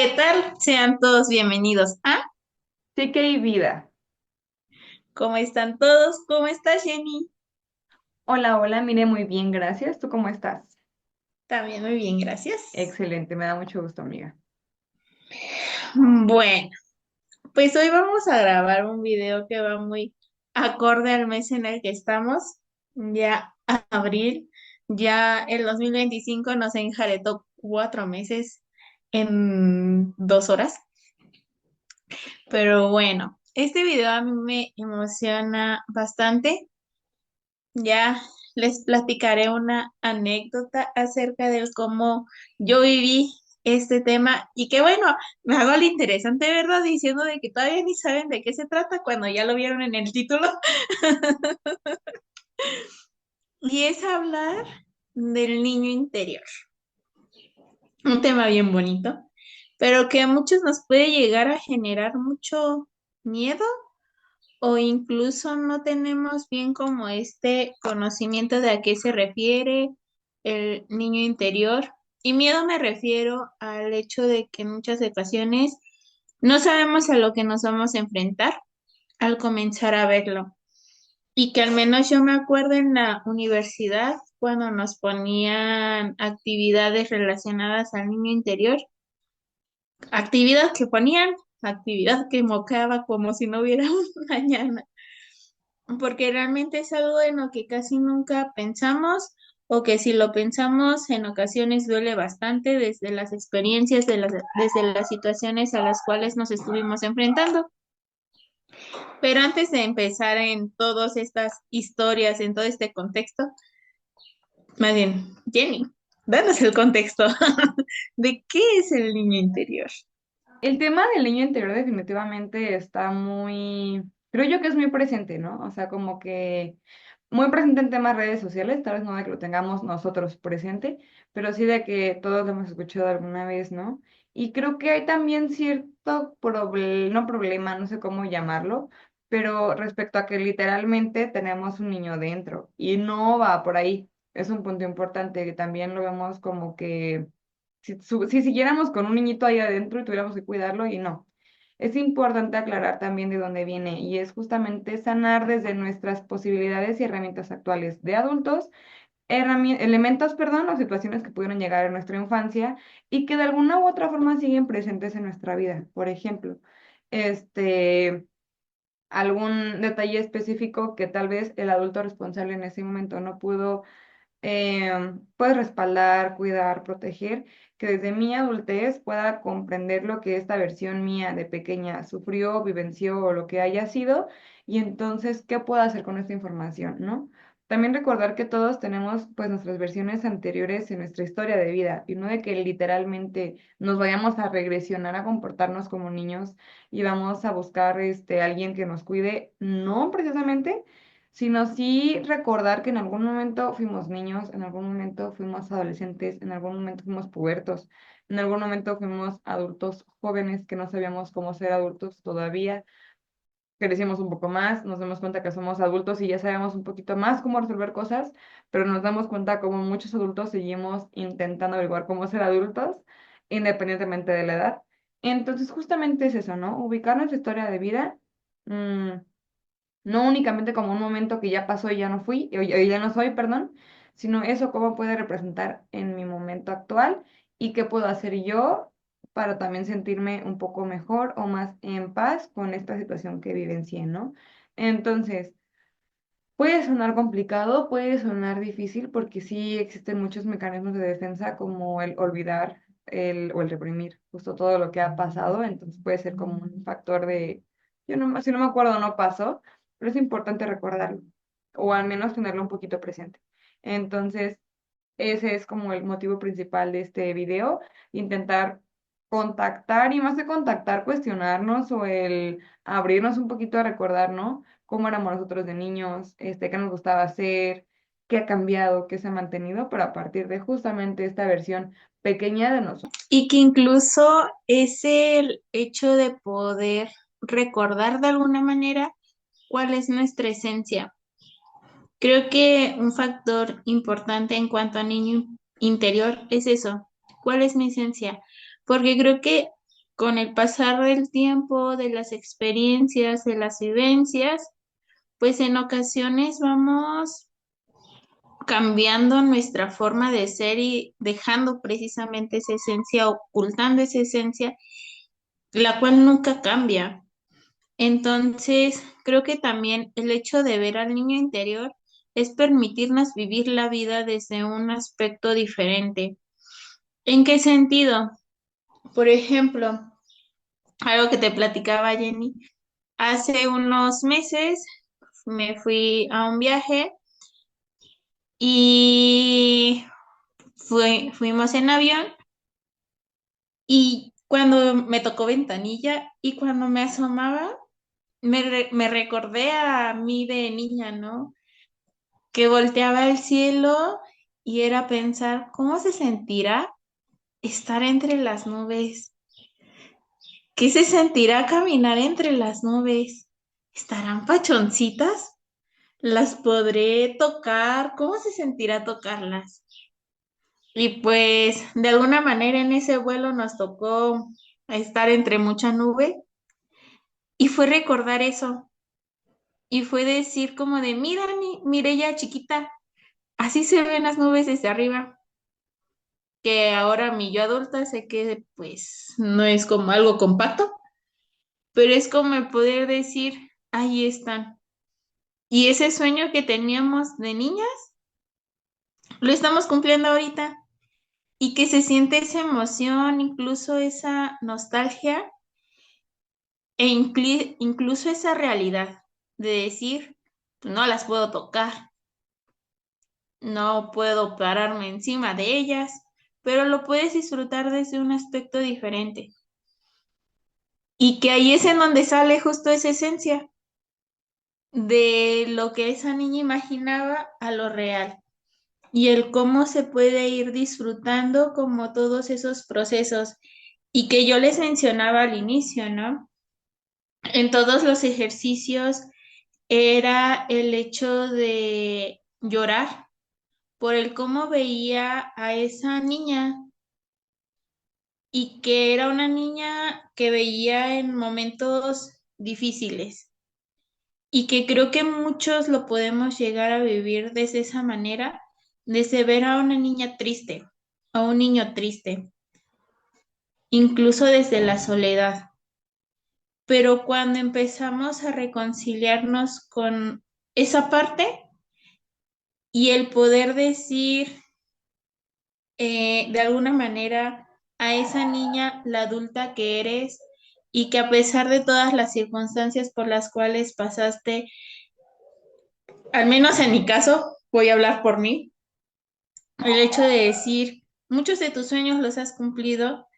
¿Qué tal? Sean todos bienvenidos a Sí que hay vida. ¿Cómo están todos? ¿Cómo estás, Jenny? Hola, hola, mire, muy bien, gracias. ¿Tú cómo estás? También muy bien, gracias. Excelente, me da mucho gusto, amiga. Bueno, pues hoy vamos a grabar un video que va muy acorde al mes en el que estamos, ya abril, ya el 2025 nos enjaretó 4 meses en 2 horas, pero bueno, este video a mí me emociona bastante. Ya les platicaré una anécdota acerca de cómo yo viví este tema y que bueno, me hago lo interesante, ¿verdad? Diciendo de que todavía ni saben de qué se trata cuando ya lo vieron en el título. Y es hablar del niño interior. Un tema bien bonito, pero que a muchos nos puede llegar a generar mucho miedo o incluso no tenemos bien como este conocimiento de a qué se refiere el niño interior. Y miedo me refiero al hecho de que en muchas ocasiones no sabemos a lo que nos vamos a enfrentar al comenzar a verlo. Y que al menos yo me acuerdo en la universidad cuando nos ponían actividades relacionadas al niño interior, actividad que ponían, actividad que mocaba como si no hubiera un mañana, porque realmente es algo en lo que casi nunca pensamos o que si lo pensamos en ocasiones duele bastante desde las experiencias, desde las situaciones a las cuales nos estuvimos enfrentando. Pero antes de empezar en todas estas historias, en todo este contexto, más bien, Jenny, danos el contexto de qué es el niño interior. El tema del niño interior definitivamente está muy, creo yo que es muy presente, ¿no? O sea, como que muy presente en temas redes sociales, tal vez no de que lo tengamos nosotros presente, pero sí de que todos lo hemos escuchado alguna vez, ¿no? Y creo que hay también cierto no problema, no sé cómo llamarlo, pero respecto a que literalmente tenemos un niño dentro y no va por ahí. Es un punto importante que también lo vemos como que si siguiéramos con un niñito ahí adentro y tuviéramos que cuidarlo y no. Es importante aclarar también de dónde viene y es justamente sanar desde nuestras posibilidades y herramientas actuales de adultos, elementos, perdón, o situaciones que pudieron llegar en nuestra infancia y que de alguna u otra forma siguen presentes en nuestra vida. Por ejemplo, este, algún detalle específico que tal vez el adulto responsable en ese momento no pudo puedes respaldar, cuidar, proteger, que desde mi adultez pueda comprender lo que esta versión mía de pequeña sufrió, vivenció o lo que haya sido, y entonces, ¿qué puedo hacer con esta información, no? También recordar que todos tenemos pues nuestras versiones anteriores en nuestra historia de vida y no de que literalmente nos vayamos a regresionar a comportarnos como niños y vamos a buscar alguien que nos cuide, no precisamente, sino sí recordar que en algún momento fuimos niños, en algún momento fuimos adolescentes, en algún momento fuimos pubertos, en algún momento fuimos adultos jóvenes que no sabíamos cómo ser adultos todavía, crecimos un poco más, nos damos cuenta que somos adultos y ya sabemos un poquito más cómo resolver cosas, pero nos damos cuenta como muchos adultos seguimos intentando averiguar cómo ser adultos, independientemente de la edad. Entonces, justamente es eso, ¿no? Ubicar nuestra historia de vida. mm, no únicamente como un momento que ya pasó y ya no fui, o ya no soy, perdón, sino eso cómo puede representar en mi momento actual y qué puedo hacer yo para también sentirme un poco mejor o más en paz con esta situación que vivencié, ¿no? Entonces, puede sonar complicado, puede sonar difícil porque sí existen muchos mecanismos de defensa como el olvidar o el reprimir justo todo lo que ha pasado, entonces puede ser como un factor de, yo no, si no me acuerdo no pasó, pero es importante recordarlo o al menos tenerlo un poquito presente. Entonces, ese es como el motivo principal de este video, intentar contactar y más que contactar, cuestionarnos o el abrirnos un poquito a recordar, ¿no? Cómo éramos nosotros de niños, qué nos gustaba hacer, qué ha cambiado, qué se ha mantenido, pero a partir de justamente esta versión pequeña de nosotros. Y que incluso es el hecho de poder recordar de alguna manera cuál es nuestra esencia. Creo que un factor importante en cuanto a niño interior es eso, ¿cuál es mi esencia? Porque creo que con el pasar del tiempo, de las experiencias, de las vivencias, pues en ocasiones vamos cambiando nuestra forma de ser y dejando precisamente esa esencia, ocultando esa esencia, la cual nunca cambia. Entonces, creo que también el hecho de ver al niño interior es permitirnos vivir la vida desde un aspecto diferente. ¿En qué sentido? Por ejemplo, algo que te platicaba Jenny, hace unos meses me fui a un viaje y fuimos en avión y cuando me tocó ventanilla y cuando me asomaba, me recordé a mí de niña, ¿no? Que volteaba al cielo y era pensar, ¿cómo se sentirá estar entre las nubes? ¿Qué se sentirá caminar entre las nubes? ¿Estarán pachoncitas? ¿Las podré tocar? ¿Cómo se sentirá tocarlas? Y pues de alguna manera en ese vuelo nos tocó estar entre mucha nube y fue recordar eso y fue decir como de, mira, mire ya chiquita, así se ven las nubes desde arriba, que ahora mi yo adulta sé que pues no es como algo compacto, pero es como el poder decir, ahí están. Y ese sueño que teníamos de niñas, lo estamos cumpliendo ahorita. Y que se siente esa emoción, incluso esa nostalgia e incluso esa realidad de decir, "Pues, no las puedo tocar, no puedo pararme encima de ellas, pero lo puedes disfrutar desde un aspecto diferente. Y que ahí es en donde sale justo esa esencia de lo que esa niña imaginaba a lo real y el cómo se puede ir disfrutando como todos esos procesos y que yo les mencionaba al inicio, ¿no? En todos los ejercicios era el hecho de llorar por el cómo veía a esa niña y que era una niña que veía en momentos difíciles y que creo que muchos lo podemos llegar a vivir desde esa manera, desde ver a una niña triste, a un niño triste, incluso desde la soledad. Pero cuando empezamos a reconciliarnos con esa parte y el poder decir de alguna manera a esa niña la adulta que eres y que a pesar de todas las circunstancias por las cuales pasaste, al menos en mi caso, voy a hablar por mí, el hecho de decir, muchos de tus sueños los has cumplido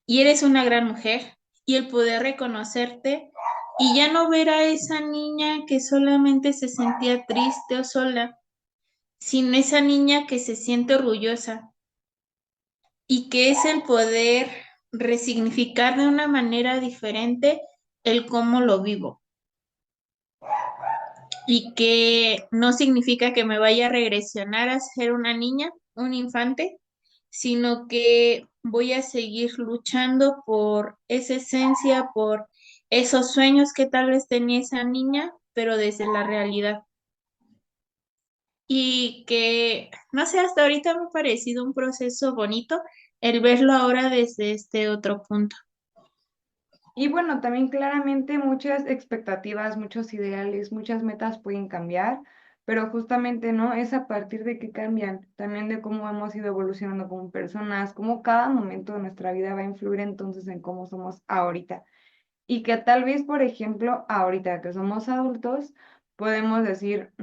y eres una gran mujer y el poder reconocerte y ya no ver a esa niña que solamente se sentía triste o sola, sino esa niña que se siente orgullosa y que es el poder resignificar de una manera diferente el cómo lo vivo y que no significa que me vaya a regresionar a ser una niña, un infante, sino que voy a seguir luchando por esa esencia, por esos sueños que tal vez tenía esa niña, pero desde la realidad. Y que, no sé, hasta ahorita me ha parecido un proceso bonito el verlo ahora desde este otro punto. Y bueno, también claramente muchas expectativas, muchos ideales, muchas metas pueden cambiar, pero justamente, ¿no? Es a partir de que cambian, también de cómo hemos ido evolucionando como personas, cómo cada momento de nuestra vida va a influir entonces en cómo somos ahorita. Y que tal vez, por ejemplo, ahorita que somos adultos, podemos decir,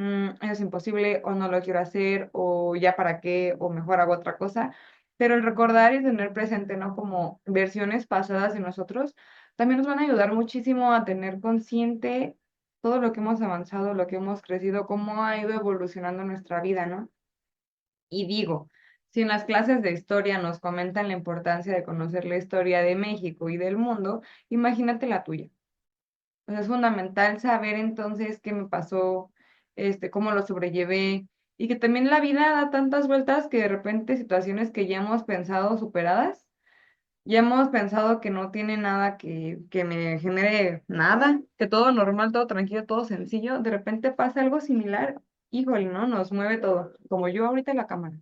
es imposible o no lo quiero hacer o ya para qué o mejor hago otra cosa. Pero el recordar y tener presente, ¿no? Como versiones pasadas de nosotros, también nos van a ayudar muchísimo a tener consciente todo lo que hemos avanzado, lo que hemos crecido, cómo ha ido evolucionando nuestra vida, ¿no? Y digo, si en las clases de historia nos comentan la importancia de conocer la historia de México y del mundo, imagínate la tuya. Pues es fundamental saber entonces qué me pasó, cómo lo sobrellevé y que también la vida da tantas vueltas que de repente situaciones que ya hemos pensado superadas Ya hemos pensado que no tiene nada que me genere nada, que todo normal, todo tranquilo, todo sencillo. De repente pasa algo similar, híjole, ¿no? Nos mueve todo, como yo ahorita en la cámara.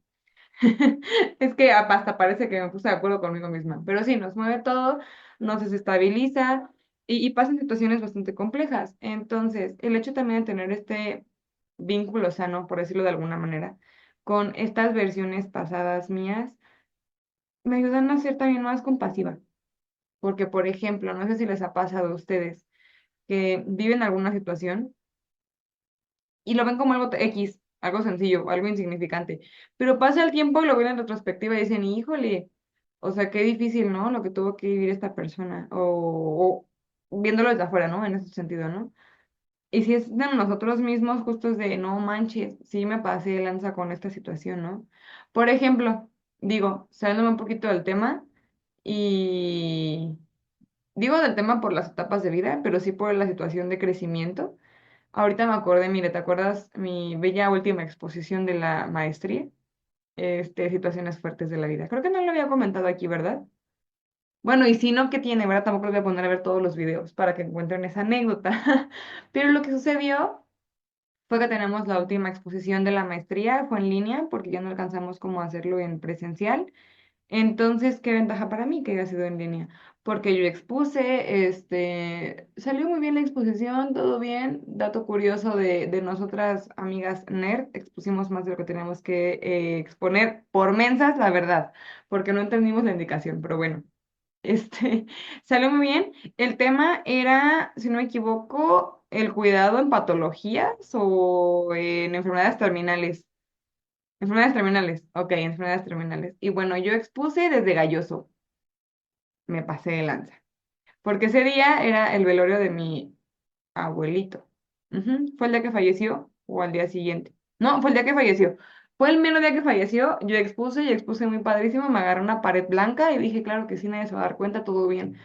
Es que hasta parece que me puse de acuerdo conmigo misma, pero sí, nos mueve todo, nos desestabiliza y pasan situaciones bastante complejas. Entonces, el hecho también de tener este vínculo sano, por decirlo de alguna manera, con estas versiones pasadas mías, me ayudan a ser también más compasiva. Porque, por ejemplo, no sé si les ha pasado a ustedes que viven alguna situación y lo ven como algo X, algo sencillo, algo insignificante. Pero pasa el tiempo y lo ven en retrospectiva y dicen, híjole, o sea, qué difícil, ¿no? Lo que tuvo que vivir esta persona. O viéndolo desde afuera, ¿no? En ese sentido, ¿no? Y si es de nosotros mismos, justo es de, no manches, sí me pasé de lanza con esta situación, ¿no? Por ejemplo, digo, saliéndome un poquito del tema y digo del tema por las etapas de vida, pero sí por la situación de crecimiento. Ahorita me acordé, mire, ¿te acuerdas mi bella última exposición de la maestría? Situaciones fuertes de la vida. Creo que no lo había comentado aquí, ¿verdad? Bueno, y si no, ¿qué tiene, verdad? Tampoco les voy a poner a ver todos los videos para que encuentren esa anécdota. Pero lo que sucedió fue que tenemos la última exposición de la maestría, fue en línea, porque ya no alcanzamos como a hacerlo en presencial. Entonces, ¿qué ventaja para mí que haya sido en línea? Porque yo expuse, salió muy bien la exposición, todo bien. Dato curioso de nosotras amigas nerd, expusimos más de lo que teníamos que exponer por mensas, la verdad, porque no entendimos la indicación, pero bueno, este, salió muy bien. El tema era, si no me equivoco, el cuidado en patologías o en enfermedades terminales. Enfermedades terminales, ok, enfermedades terminales. Y bueno, yo expuse desde galloso, me pasé de lanza, porque ese día era el velorio de mi abuelito. Ujú. Fue el día que falleció o al día siguiente. No, fue el día que falleció. Fue el mismo día que falleció, yo expuse y expuse muy padrísimo, me agarré una pared blanca y dije, claro que sí, nadie se va a dar cuenta, todo bien.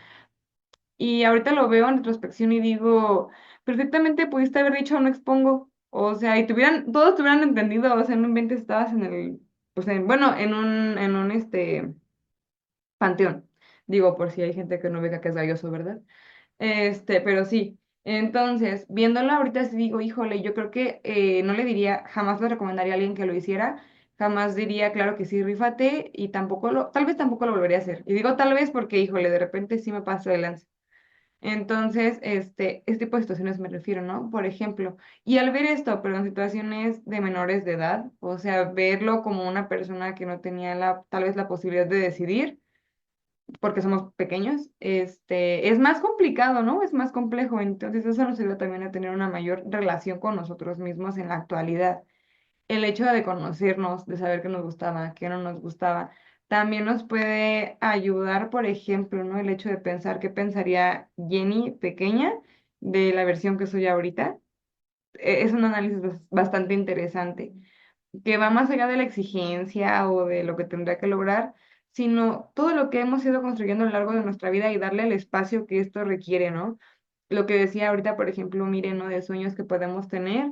Y ahorita lo veo en retrospección y digo, perfectamente pudiste haber dicho no expongo. O sea, y tuvieran, todos tuvieran entendido, o sea, no inventes, estabas en el, pues bueno, en un panteón. Digo, por si hay gente que no vea que es galloso, ¿verdad? Pero sí. Entonces, viéndolo ahorita sí digo, híjole, yo creo que no le diría, jamás le recomendaría a alguien que lo hiciera, jamás diría, claro que sí, rífate, y tampoco tal vez tampoco lo volvería a hacer. Y digo tal vez porque, híjole, de repente sí me paso de lanza. Entonces, este tipo de situaciones me refiero, ¿no? Por ejemplo, y al ver esto, pero en situaciones de menores de edad, o sea, verlo como una persona que no tenía tal vez la posibilidad de decidir, porque somos pequeños, es más complicado, ¿no? Es más complejo. Entonces, eso nos ayuda también a tener una mayor relación con nosotros mismos en la actualidad. El hecho de conocernos, de saber qué nos gustaba, qué no nos gustaba, también nos puede ayudar, por ejemplo, ¿no? El hecho de pensar qué pensaría Jenny pequeña de la versión que soy ahorita. Es un análisis bastante interesante, que va más allá de la exigencia o de lo que tendría que lograr, sino todo lo que hemos ido construyendo a lo largo de nuestra vida y darle el espacio que esto requiere, ¿no? Lo que decía ahorita, por ejemplo, miren, ¿no? De sueños que podemos tener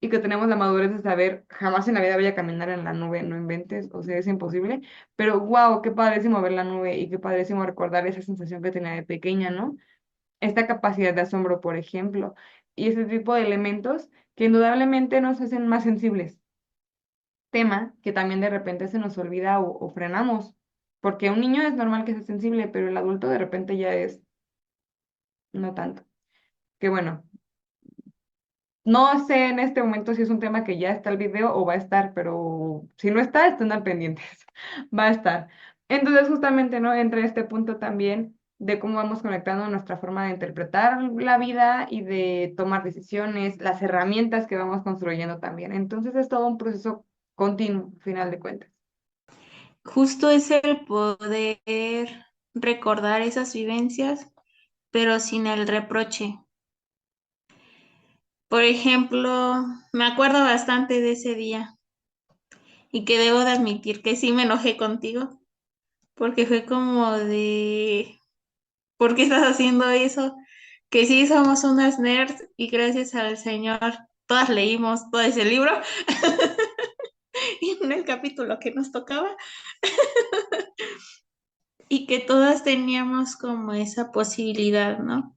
y que tenemos la madurez de saber, jamás en la vida voy a caminar en la nube, no inventes, o sea, es imposible, pero wow, qué padrísimo ver la nube y qué padrísimo recordar esa sensación que tenía de pequeña, ¿no? Esta capacidad de asombro, por ejemplo, y ese tipo de elementos que indudablemente nos hacen más sensibles, tema que también de repente se nos olvida o frenamos, porque un niño es normal que sea sensible, pero el adulto de repente ya es no tanto. Que bueno, no sé en este momento si es un tema que ya está el video o va a estar, pero si no está, estén al pendientes. Va a estar. Entonces, justamente, ¿no? Entra este punto también de cómo vamos conectando nuestra forma de interpretar la vida y de tomar decisiones, las herramientas que vamos construyendo también. Entonces, es todo un proceso continuo, al final de cuentas. Justo es el poder recordar esas vivencias, pero sin el reproche. Por ejemplo, me acuerdo bastante de ese día y que debo de admitir que sí me enojé contigo, porque fue como de, ¿por qué estás haciendo eso? Que sí somos unas nerds y gracias al Señor todas leímos todo ese libro y en el capítulo que nos tocaba. y que todas teníamos como esa posibilidad, ¿no?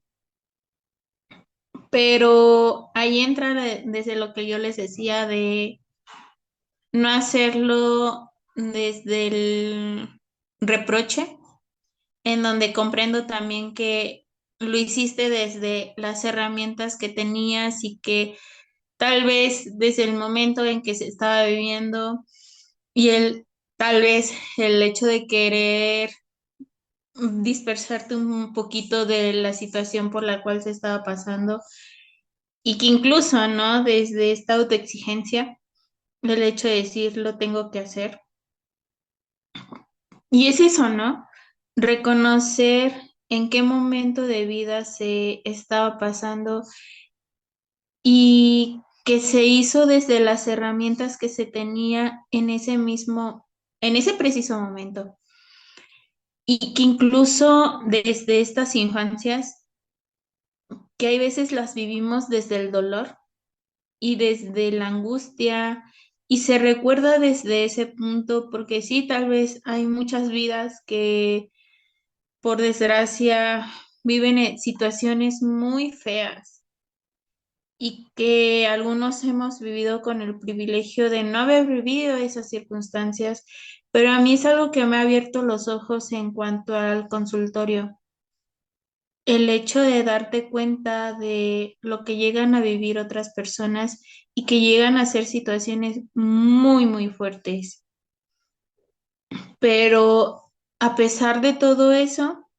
Pero ahí entra desde lo que yo les decía de no hacerlo desde el reproche, en donde comprendo también que lo hiciste desde las herramientas que tenías y que tal vez desde el momento en que se estaba viviendo y tal vez el hecho de querer dispersarte un poquito de la situación por la cual se estaba pasando y que incluso, ¿no? Desde esta autoexigencia, el hecho de decir lo tengo que hacer. Y es eso, ¿no? Reconocer en qué momento de vida se estaba pasando y que se hizo desde las herramientas que se tenía en ese preciso momento. Y que incluso desde estas infancias, que hay veces las vivimos desde el dolor y desde la angustia y se recuerda desde ese punto, porque sí, tal vez hay muchas vidas que por desgracia viven en situaciones muy feas y que algunos hemos vivido con el privilegio de no haber vivido esas circunstancias, pero a mí es algo que me ha abierto los ojos en cuanto al consultorio. El hecho de darte cuenta de lo que llegan a vivir otras personas y que llegan a ser situaciones muy, muy fuertes. Pero a pesar de todo eso,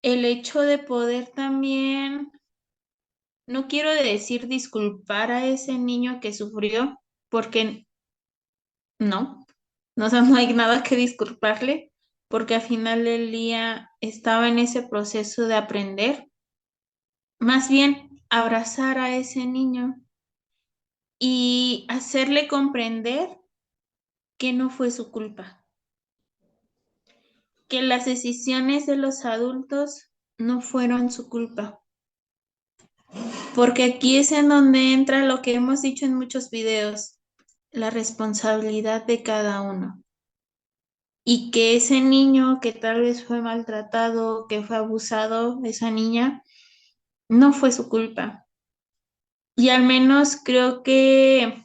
el hecho de poder también, no quiero decir disculpar a ese niño que sufrió, porque no, no, o sea, no hay nada que disculparle, porque al final del día estaba en ese proceso de aprender, más bien abrazar a ese niño y hacerle comprender que no fue su culpa, que las decisiones de los adultos no fueron su culpa, porque aquí es en donde entra lo que hemos dicho en muchos videos, la responsabilidad de cada uno. Y que ese niño que tal vez fue maltratado, que fue abusado, esa niña, no fue su culpa. Y al menos creo que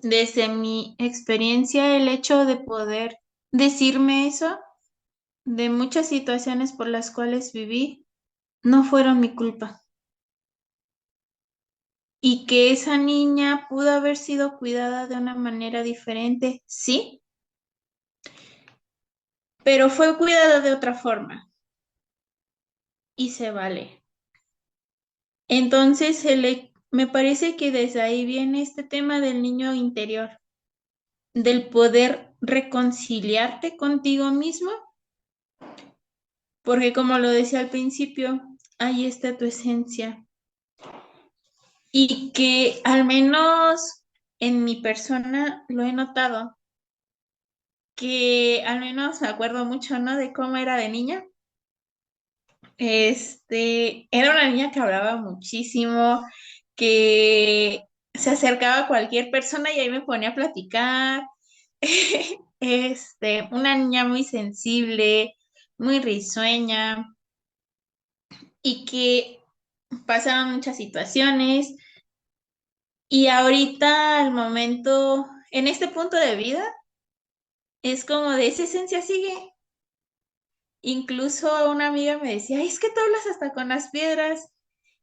desde mi experiencia, el hecho de poder decirme eso, de muchas situaciones por las cuales viví, no fueron mi culpa. Y que esa niña pudo haber sido cuidada de una manera diferente, sí, pero fue cuidada de otra forma y se vale. Entonces, me parece que desde ahí viene este tema del niño interior, del poder reconciliarte contigo mismo, porque como lo decía al principio, ahí está tu esencia. Y que al menos en mi persona lo he notado, que al menos me acuerdo mucho, ¿no? De cómo era de niña. Era una niña que hablaba muchísimo, que se acercaba a cualquier persona y ahí me ponía a platicar. Una niña muy sensible, muy risueña y que pasaban muchas situaciones. Y ahorita, al momento, en este punto de vida, es como de esa esencia sigue. Incluso una amiga me decía, "Ay, es que tú hablas hasta con las piedras."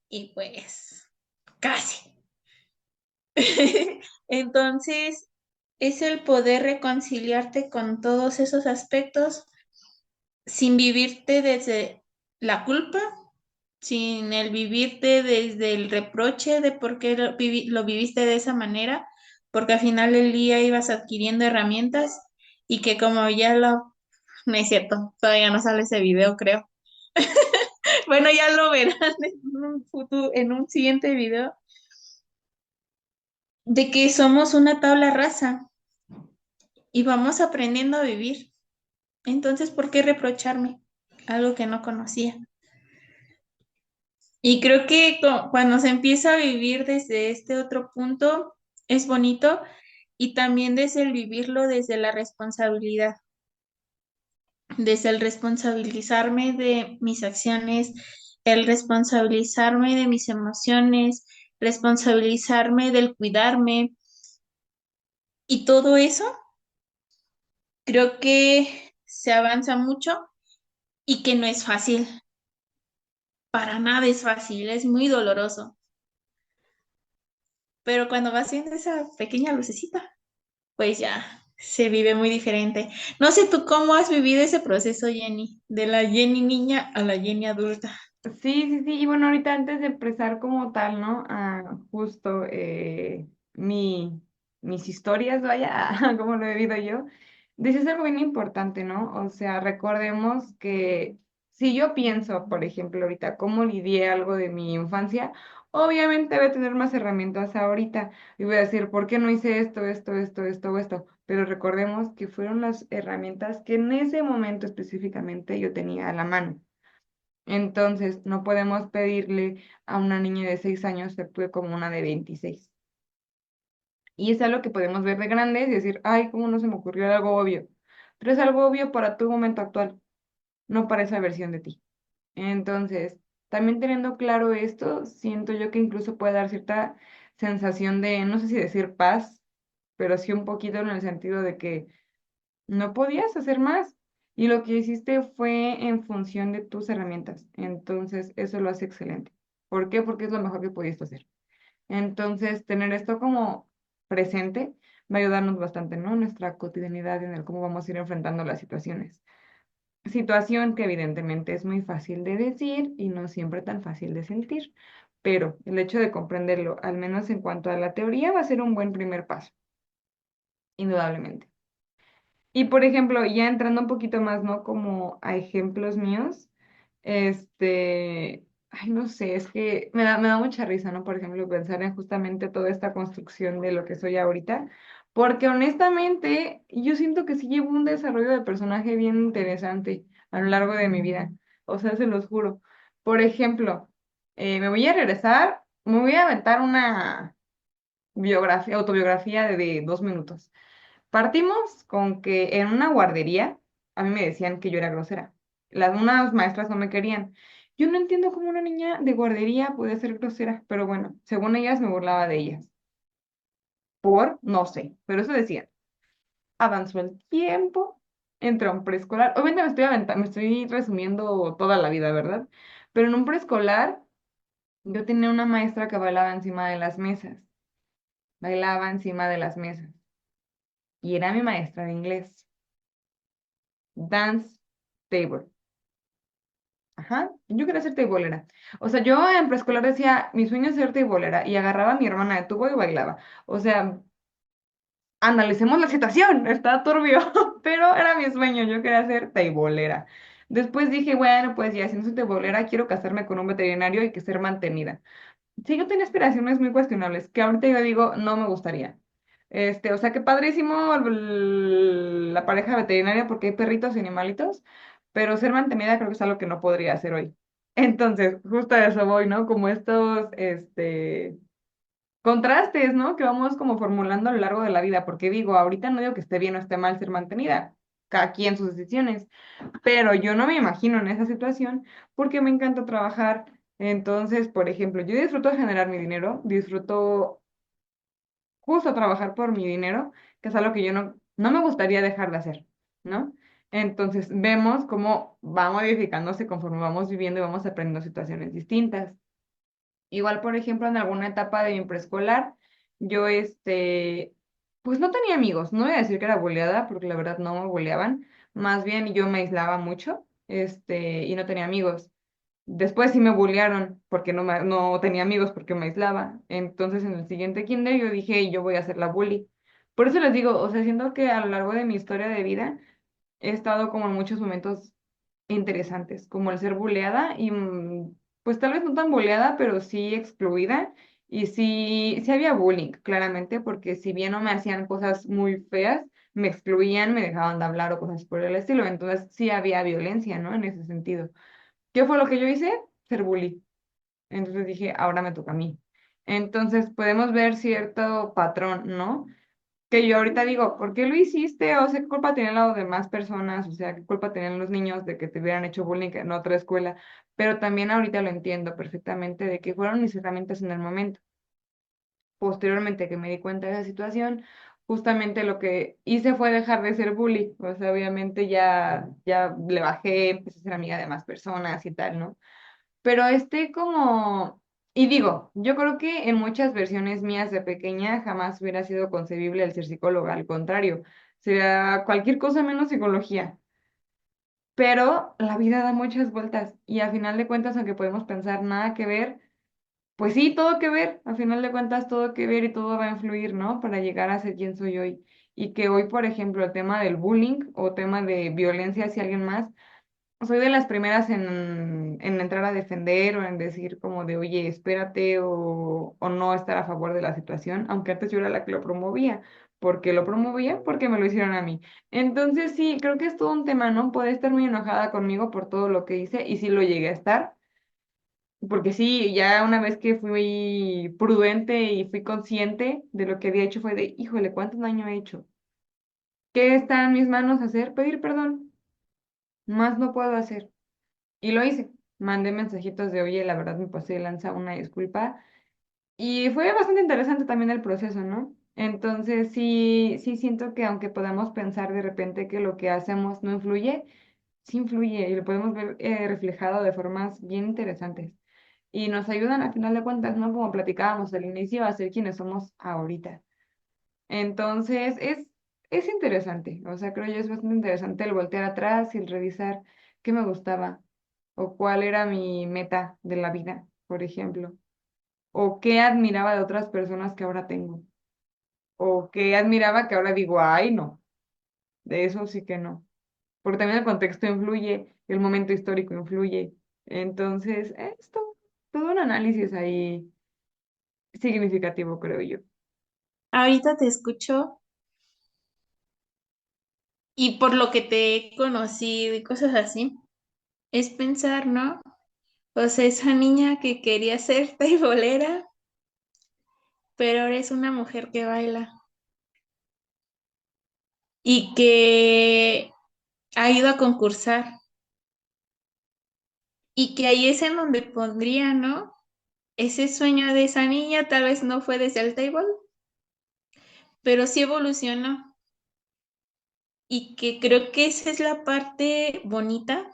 Y pues, casi. Entonces, es el poder reconciliarte con todos esos aspectos sin vivirte desde la culpa, sin el vivirte desde el reproche de por qué lo viviste de esa manera, porque al final del día ibas adquiriendo herramientas y que como no es cierto, todavía no sale ese video, creo. Bueno, ya lo verán en un futuro, en un siguiente video, de que somos una tabla rasa y vamos aprendiendo a vivir. Entonces, ¿por qué reprocharme algo que no conocía? Y creo que cuando se empieza a vivir desde este otro punto, es bonito y también desde el vivirlo desde la responsabilidad, desde el responsabilizarme de mis acciones, el responsabilizarme de mis emociones, responsabilizarme del cuidarme y todo eso, creo que se avanza mucho y que no es fácil. Para nada es fácil, es muy doloroso. Pero cuando vas viendo esa pequeña lucecita, pues ya se vive muy diferente. No sé tú cómo has vivido ese proceso, Jenny, de la Jenny niña a la Jenny adulta. Sí, sí, sí. Y bueno, ahorita antes de empezar como tal, ¿no? Justo mis historias, vaya, como lo he vivido yo, dices algo bien importante, ¿no? O sea, recordemos que si yo pienso, por ejemplo, ahorita, cómo lidié algo de mi infancia, obviamente voy a tener más herramientas ahorita y voy a decir, ¿por qué no hice esto o esto? Pero recordemos que fueron las herramientas que en ese momento específicamente yo tenía a la mano. Entonces, no podemos pedirle a una niña de 6 años que actúe como una de 26. Y es algo que podemos ver de grandes y decir, ay, ¿cómo no se me ocurrió algo obvio? Pero es algo obvio para tu momento actual, no para esa versión de ti. Entonces, también teniendo claro esto, siento yo que incluso puede dar cierta sensación de, no sé si decir paz, pero sí un poquito en el sentido de que no podías hacer más. Y lo que hiciste fue en función de tus herramientas. Entonces, eso lo hace excelente. ¿Por qué? Porque es lo mejor que pudiste hacer. Entonces, tener esto como presente va a ayudarnos bastante, ¿no? En nuestra cotidianidad, en el cómo vamos a ir enfrentando las situaciones. Situación que evidentemente es muy fácil de decir y no siempre tan fácil de sentir. Pero el hecho de comprenderlo, al menos en cuanto a la teoría, va a ser un buen primer paso, indudablemente. Y por ejemplo, ya entrando un poquito más, ¿no? Como a ejemplos míos, ay, no sé, es que me da mucha risa, ¿no? Por ejemplo, pensar en justamente toda esta construcción de lo que soy ahorita, porque honestamente yo siento que sí llevo un desarrollo de personaje bien interesante a lo largo de mi vida, o sea, se los juro. Por ejemplo, me voy a regresar, me voy a aventar una biografía, autobiografía de 2 minutos. Partimos con que en una guardería a mí me decían que yo era grosera. Unas maestras no me querían. Yo no entiendo cómo una niña de guardería puede ser grosera, pero bueno, según ellas me burlaba de ellas. No sé, pero eso decían. Avanzó el tiempo, entré a un preescolar. Obviamente me estoy resumiendo toda la vida, ¿verdad? Pero en un preescolar yo tenía una maestra que bailaba encima de las mesas. Bailaba encima de las mesas. Y era mi maestra de inglés. Dance table. Ajá, yo quería ser teibolera. O sea, yo en preescolar decía, mi sueño es ser teibolera y agarraba a mi hermana de tubo y bailaba. O sea, analicemos la situación, está turbio, pero era mi sueño, yo quería ser teibolera. Después dije, bueno, pues ya, si no soy teibolera, quiero casarme con un veterinario y que ser mantenida. Sí, yo tenía aspiraciones muy cuestionables, que ahorita yo digo, no me gustaría. O sea, qué padrísimo la pareja veterinaria porque hay perritos y animalitos, pero ser mantenida creo que es algo que no podría hacer hoy. Entonces, justo a eso voy, ¿no? Como estos, contrastes, ¿no? Que vamos como formulando a lo largo de la vida, porque digo, ahorita no digo que esté bien o esté mal ser mantenida, cada quien sus decisiones, pero yo no me imagino en esa situación porque me encanta trabajar. Entonces, por ejemplo, yo disfruto generar mi dinero, disfruto justo trabajar por mi dinero, que es algo que yo no me gustaría dejar de hacer, ¿no? Entonces, vemos cómo va modificándose conforme vamos viviendo y vamos aprendiendo situaciones distintas. Igual, por ejemplo, en alguna etapa de mi preescolar, yo, pues no tenía amigos. No voy a decir que era boleada, porque la verdad no me boleaban. Más bien yo me aislaba mucho, y no tenía amigos. Después sí me bullearon porque no tenía amigos porque me aislaba. Entonces en el siguiente kinder yo dije, yo voy a ser la bully. Por eso les digo, o sea, siento que a lo largo de mi historia de vida he estado como en muchos momentos interesantes, como el ser buleada y pues tal vez no tan buleada, pero sí excluida. Y sí había bullying, claramente, porque si bien no me hacían cosas muy feas, me excluían, me dejaban de hablar o cosas por el estilo. Entonces sí había violencia, ¿no? En ese sentido. ¿Qué fue lo que yo hice? Ser bully. Entonces dije, ahora me toca a mí. Entonces podemos ver cierto patrón, ¿no? que yo ahorita digo, ¿por qué lo hiciste? O sea, ¿qué culpa tenían las demás personas? O sea, ¿qué culpa tenían los niños de que te hubieran hecho bullying en otra escuela? Pero también ahorita lo entiendo perfectamente de que fueron mis herramientas en el momento. Posteriormente que me di cuenta de esa situación, justamente lo que hice fue dejar de ser bully. O sea, obviamente ya le bajé, empecé a ser amiga de más personas y tal, ¿no? Pero como, y digo, yo creo que en muchas versiones mías de pequeña jamás hubiera sido concebible el ser psicóloga, al contrario, sería cualquier cosa menos psicología. Pero la vida da muchas vueltas y a final de cuentas, aunque podemos pensar nada que ver, pues sí, todo que ver, a final de cuentas todo que ver y todo va a influir, ¿no? Para llegar a ser quien soy hoy. Y que hoy, por ejemplo, el tema del bullying o tema de violencia hacia alguien más, soy de las primeras en entrar a defender o en decir como de, oye, espérate o no estar a favor de la situación, aunque antes yo era la que lo promovía. ¿Por qué lo promovía? Porque me lo hicieron a mí. Entonces sí, creo que es todo un tema, ¿no? Puede estar muy enojada conmigo por todo lo que hice y sí lo llegué a estar, porque sí, ya una vez que fui prudente y fui consciente de lo que había hecho fue de, híjole, ¿cuánto daño he hecho? ¿Qué está en mis manos hacer? Pedir perdón. Más no puedo hacer. Y lo hice. Mandé mensajitos de, oye, la verdad me pasé de lanza, una disculpa. Y fue bastante interesante también el proceso, ¿no? Entonces sí siento que aunque podamos pensar de repente que lo que hacemos no influye, sí influye y lo podemos ver reflejado de formas bien interesantes. Y nos ayudan al final de cuentas, ¿no? Como platicábamos al inicio, a ser quienes somos ahorita. Entonces es interesante, o sea, creo yo es bastante interesante el voltear atrás y el revisar qué me gustaba o cuál era mi meta de la vida, por ejemplo, o qué admiraba de otras personas que ahora tengo, o qué admiraba que ahora digo, ay, no, de eso sí que no, porque también el contexto influye, el momento histórico influye, entonces todo un análisis ahí significativo, creo yo. Ahorita te escucho y por lo que te he conocido y cosas así, es pensar, ¿no? O sea, esa niña que quería ser teibolera, pero ahora es una mujer que baila y que ha ido a concursar y que ahí es en donde pondría, ¿no? Ese sueño de esa niña tal vez no fue desde el table, pero sí evolucionó y que creo que esa es la parte bonita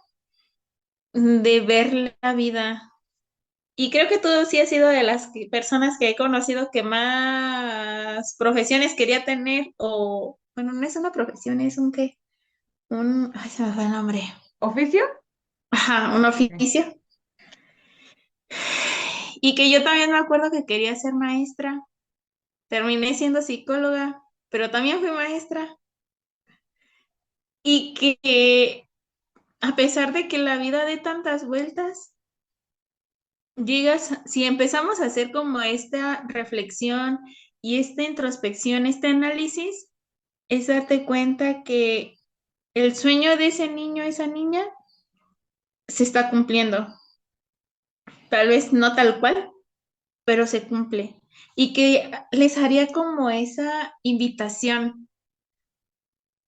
de ver la vida. Y creo que tú sí has sido de las personas que he conocido que más profesiones quería tener o, bueno, no es una profesión, es un qué, ay, se me fue el nombre. ¿Oficio? Ajá, un Sí. oficio. Y que yo también me acuerdo que quería ser maestra. Terminé siendo psicóloga, pero también fui maestra. Y que a pesar de que la vida dé tantas vueltas, llegas, si empezamos a hacer como esta reflexión y esta introspección, este análisis, es darte cuenta que el sueño de ese niño, esa niña, se está cumpliendo. Tal vez no tal cual, pero se cumple. Y que les haría como esa invitación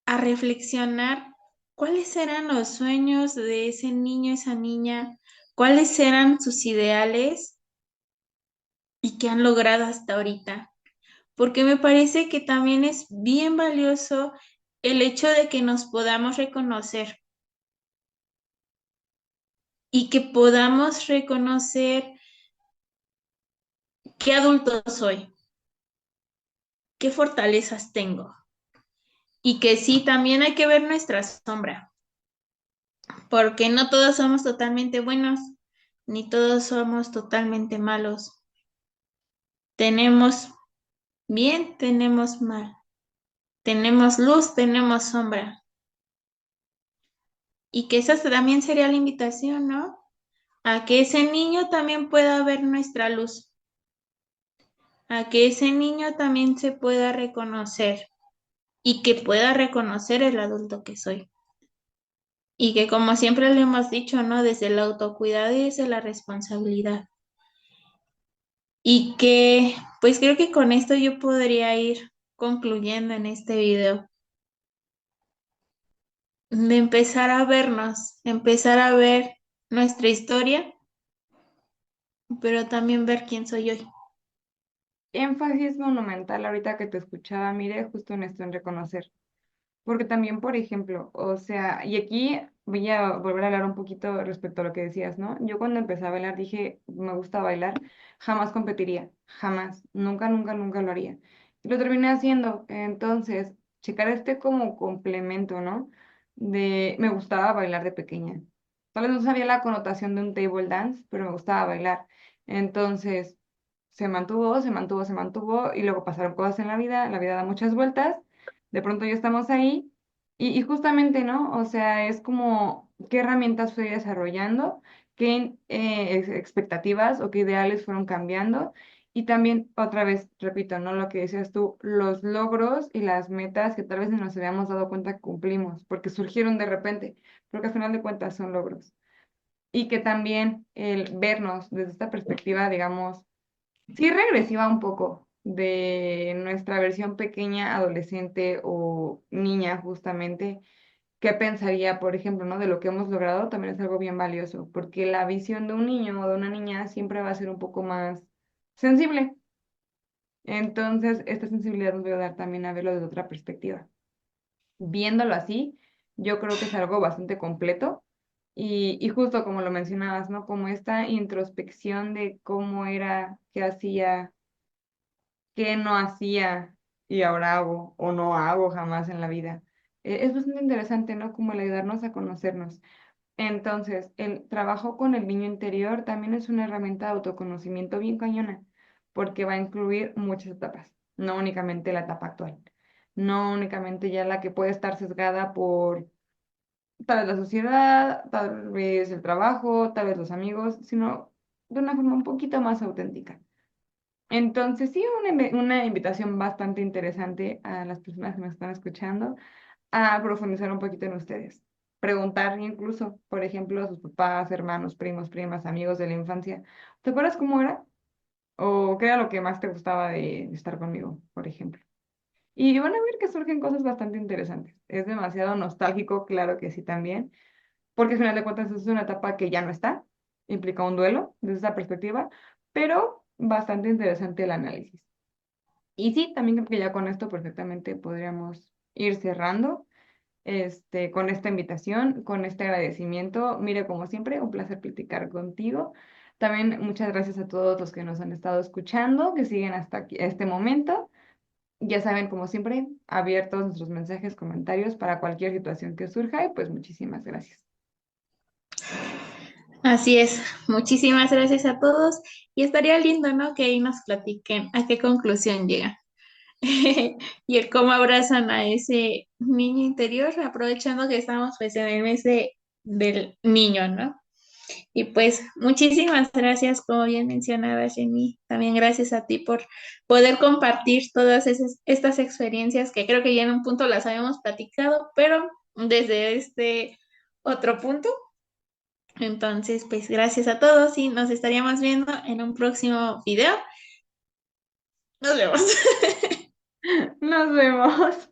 a reflexionar cuáles eran los sueños de ese niño, esa niña, cuáles eran sus ideales y qué han logrado hasta ahorita. Porque me parece que también es bien valioso el hecho de que nos podamos reconocer y que podamos reconocer qué adulto soy, qué fortalezas tengo y que sí, también hay que ver nuestra sombra, porque no todos somos totalmente buenos, ni todos somos totalmente malos. Tenemos bien, tenemos mal, tenemos luz, tenemos sombra. Y que esa también sería la invitación, ¿no? A que ese niño también pueda ver nuestra luz, a que ese niño también se pueda reconocer y que pueda reconocer el adulto que soy. Y que como siempre le hemos dicho, ¿no? Desde el autocuidado y desde la responsabilidad. Y que pues creo que con esto yo podría ir concluyendo en este video, de empezar a vernos, empezar a ver nuestra historia, pero también ver quién soy hoy. Énfasis monumental ahorita que te escuchaba, mire, justo en esto, en reconocer. Porque también, por ejemplo, o sea, y aquí voy a volver a hablar un poquito respecto a lo que decías, ¿no? Yo cuando empecé a bailar dije, me gusta bailar, jamás competiría, jamás, nunca, nunca, nunca lo haría. Y lo terminé haciendo, entonces, checar este como complemento, ¿no? Me gustaba bailar de pequeña. Tal vez no sabía la connotación de un table dance, pero me gustaba bailar. Entonces, se mantuvo, se mantuvo, se mantuvo, y luego pasaron cosas en la vida da muchas vueltas, de pronto ya estamos ahí, y justamente, ¿no? O sea, es como qué herramientas fui desarrollando, qué expectativas o qué ideales fueron cambiando, y también, otra vez, repito, ¿no? Lo que decías tú, los logros y las metas que tal vez no nos habíamos dado cuenta que cumplimos, porque surgieron de repente, pero que al final de cuentas son logros. Y que también el vernos desde esta perspectiva, digamos, sí regresiva un poco de nuestra versión pequeña, adolescente o niña justamente, ¿qué pensaría, por ejemplo, ¿no? De lo que hemos logrado? También es algo bien valioso, porque la visión de un niño o de una niña siempre va a ser un poco más sensible. Entonces, esta sensibilidad nos va a dar también a verlo desde otra perspectiva. Viéndolo así, yo creo que es algo bastante completo. Y justo como lo mencionabas, ¿no? Como esta introspección de cómo era, qué hacía, qué no hacía y ahora hago o no hago jamás en la vida. Es bastante interesante, ¿no? Como el ayudarnos a conocernos. Entonces, el trabajo con el niño interior también es una herramienta de autoconocimiento bien cañona, porque va a incluir muchas etapas, no únicamente la etapa actual, no únicamente ya la que puede estar sesgada por tal vez la sociedad, tal vez el trabajo, tal vez los amigos, sino de una forma un poquito más auténtica. Entonces, sí, una invitación bastante interesante a las personas que me están escuchando a profundizar un poquito en ustedes. Preguntar incluso, por ejemplo, a sus papás, hermanos, primos, primas, amigos de la infancia, ¿te acuerdas cómo era? ¿O qué era lo que más te gustaba de estar conmigo, por ejemplo? Y van a ver que surgen cosas bastante interesantes. Es demasiado nostálgico, claro que sí también, porque al final de cuentas es una etapa que ya no está, implica un duelo desde esa perspectiva, pero bastante interesante el análisis. Y sí, también creo que ya con esto perfectamente podríamos ir cerrando con esta invitación, con este agradecimiento. Mire, como siempre, un placer platicar contigo. También muchas gracias a todos los que nos han estado escuchando, que siguen hasta aquí, este momento. Ya saben, como siempre, abiertos nuestros mensajes, comentarios para cualquier situación que surja y pues muchísimas gracias. Así es, muchísimas gracias a todos y estaría lindo, ¿no? Que ahí nos platiquen a qué conclusión llegan. Y el cómo abrazan a ese niño interior, aprovechando que estamos pues en el mes del niño, ¿no? Y pues muchísimas gracias, como bien mencionaba Jenny, también gracias a ti por poder compartir todas estas experiencias que creo que ya en un punto las habíamos platicado, pero desde este otro punto. Entonces, pues gracias a todos y nos estaríamos viendo en un próximo video. Nos vemos. Nos vemos.